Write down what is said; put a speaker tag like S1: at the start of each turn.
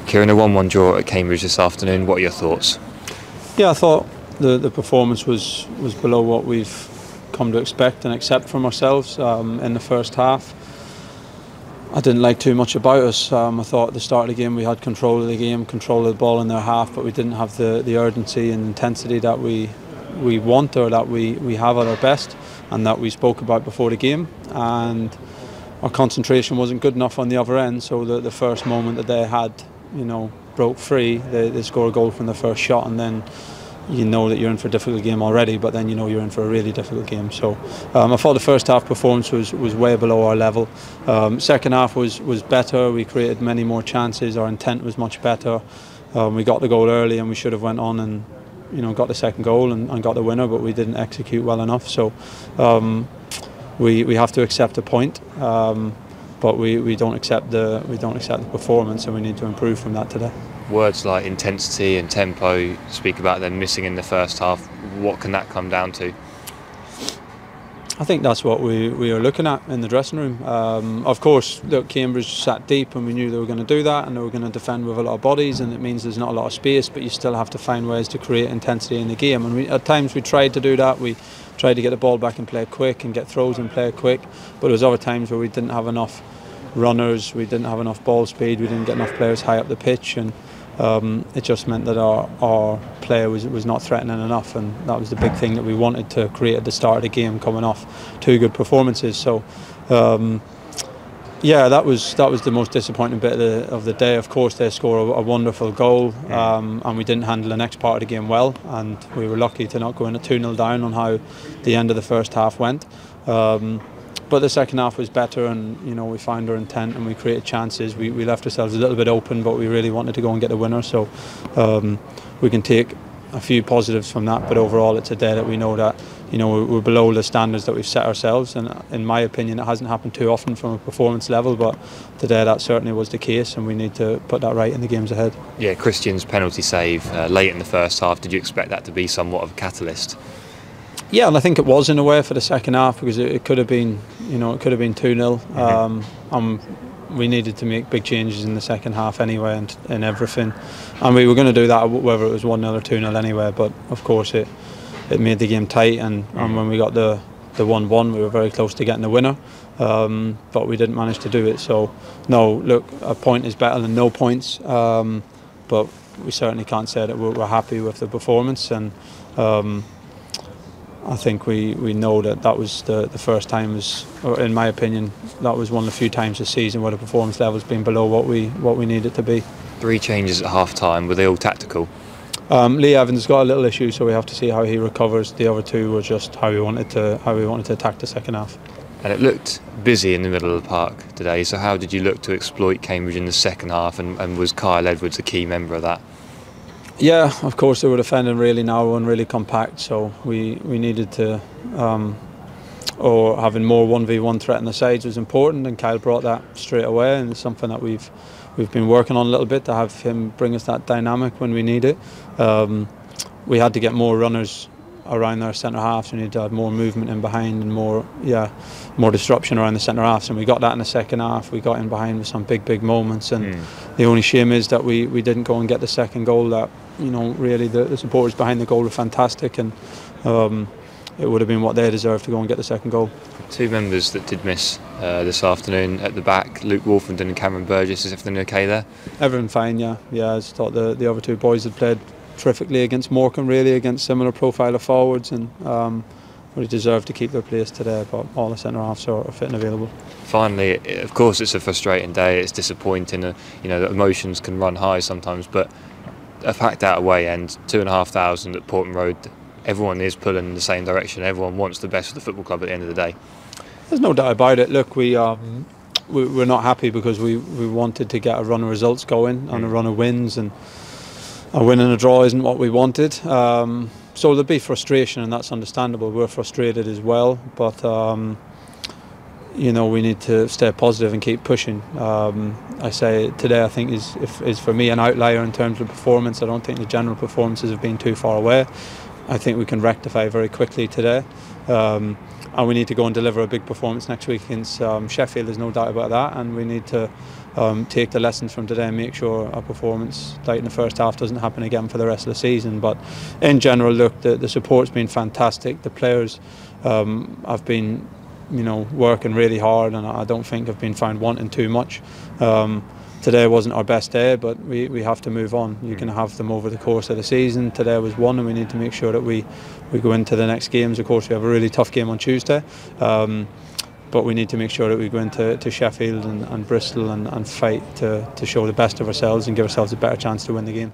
S1: Kieran, a 1-1 draw at Cambridge this afternoon. What are your thoughts?
S2: Yeah, I thought the performance was below what we've come to expect and accept from ourselves in the first half. I didn't like too much about us. I thought at the start of the game we had control of the game, control of the ball in their half, but we didn't have the urgency and intensity that we want, or that we have at our best, and that we spoke about before the game. And our concentration wasn't good enough on the other end, so the first moment that they had, broke free, they score a goal from the first shot, and then you know that you're in for a difficult game already, but then you know you're in for a really difficult game. So I thought the first half performance was way below our level. Second half was better. We created many more chances. Our intent was much better. We got the goal early, and we should have went on and got the second goal and got the winner, but we didn't execute well enough. So we have to accept a point, but we don't accept the performance, and we need to improve from that today.
S1: Words like intensity and tempo speak about them missing in the first half. What can that come down to?
S2: I think that's what we are looking at in the dressing room. Of course, look, Cambridge sat deep, and we knew they were going to do that, and they were going to defend with a lot of bodies, and it means there's not a lot of space, but you still have to find ways to create intensity in the game. And at times we tried to do that. We tried to get the ball back and play it quick, and get throws and play it quick, but there was other times where we didn't have enough runners, we didn't have enough ball speed, we didn't get enough players high up the pitch, and it just meant that our player was not threatening enough, and that was the big thing that we wanted to create at the start of the game, coming off two good performances. So yeah, that was the most disappointing bit of the day. Of course, they score a wonderful goal, and we didn't handle the next part of the game well, and we were lucky to not go in at 2-0 down on how the end of the first half went. But the second half was better, and we found our intent and we created chances. We left ourselves a little bit open, but we really wanted to go and get the winner. So we can take a few positives from that, but overall it's a day that we know that we're below the standards that we've set ourselves, and in my opinion it hasn't happened too often from a performance level, but today that certainly was the case, and we need to put that right in the games ahead.
S1: Yeah, Christian's penalty save late in the first half, did you expect that to be somewhat of a catalyst?
S2: Yeah, and I think it was in a way for the second half, because it could have been, it could have been 2-0. We needed to make big changes in the second half anyway, and in everything. And we were going to do that whether it was 1-0 or 2-0 anyway. But of course, it made the game tight, and when we got the 1-1, we were very close to getting the winner, but we didn't manage to do it. So no, look, a point is better than no points, but we certainly can't say that we're happy with the performance, and I think we know that was the first time, or in my opinion, that was one of the few times this season where the performance level's been below what we need it to be. 3
S1: changes at half time, were they all tactical?
S2: Lee Evans got a little issue, so we have to see how he recovers. The other 2 were just how we wanted to attack the second half.
S1: And it looked busy in the middle of the park today, so how did you look to exploit Cambridge in the second half, and was Kyle Edwards a key member of that?
S2: Yeah, of course they were defending really narrow and really compact, so we needed to, or having more 1v1 threat on the sides was important, and Kyle brought that straight away, and it's something that we've been working on a little bit, to have him bring us that dynamic when we need it. We had to get more runners around our centre halves. We needed to have more movement in behind, and more disruption around the centre halves, and we got that in the second half. We got in behind with some big moments, and the only shame is that we didn't go and get the second goal. That really the supporters behind the goal were fantastic, and it would have been what they deserved to go and get the second goal.
S1: 2 members that did miss this afternoon at the back, Luke Wolfenden and Cameron Burgess. Is everything okay there?
S2: Everything fine, yeah. I just thought the other 2 boys had played terrifically against Morecambe, really, against similar profile of forwards, and really deserved to keep their place today, but all the centre halves are fit and available.
S1: Finally, of course it's a frustrating day, it's disappointing, the emotions can run high sometimes, but a packed out away end, 2,500 at Portman Road, everyone is pulling in the same direction, everyone wants the best for the football club at the end of the day. There's
S2: no doubt about it. Look, we're not happy because we wanted to get a run of results going, and a run of wins, and a win and a draw isn't what we wanted. So there'll be frustration, and that's understandable. We're frustrated as well, but we need to stay positive and keep pushing. I say today, I think is for me an outlier in terms of performance. I don't think the general performances have been too far away. I think we can rectify very quickly today, and we need to go and deliver a big performance next week against Sheffield. There's no doubt about that, and we need to take the lessons from today and make sure our performance like in the first half doesn't happen again for the rest of the season. But in general, look, the support's been fantastic. The players have been, working really hard, and I don't think have been found wanting too much. Today wasn't our best day, but we have to move on. You can have them over the course of the season. Today was one, and we need to make sure that we go into the next games. Of course, we have a really tough game on Tuesday, but we need to make sure that we go into Sheffield and Bristol and fight to show the best of ourselves and give ourselves a better chance to win the game.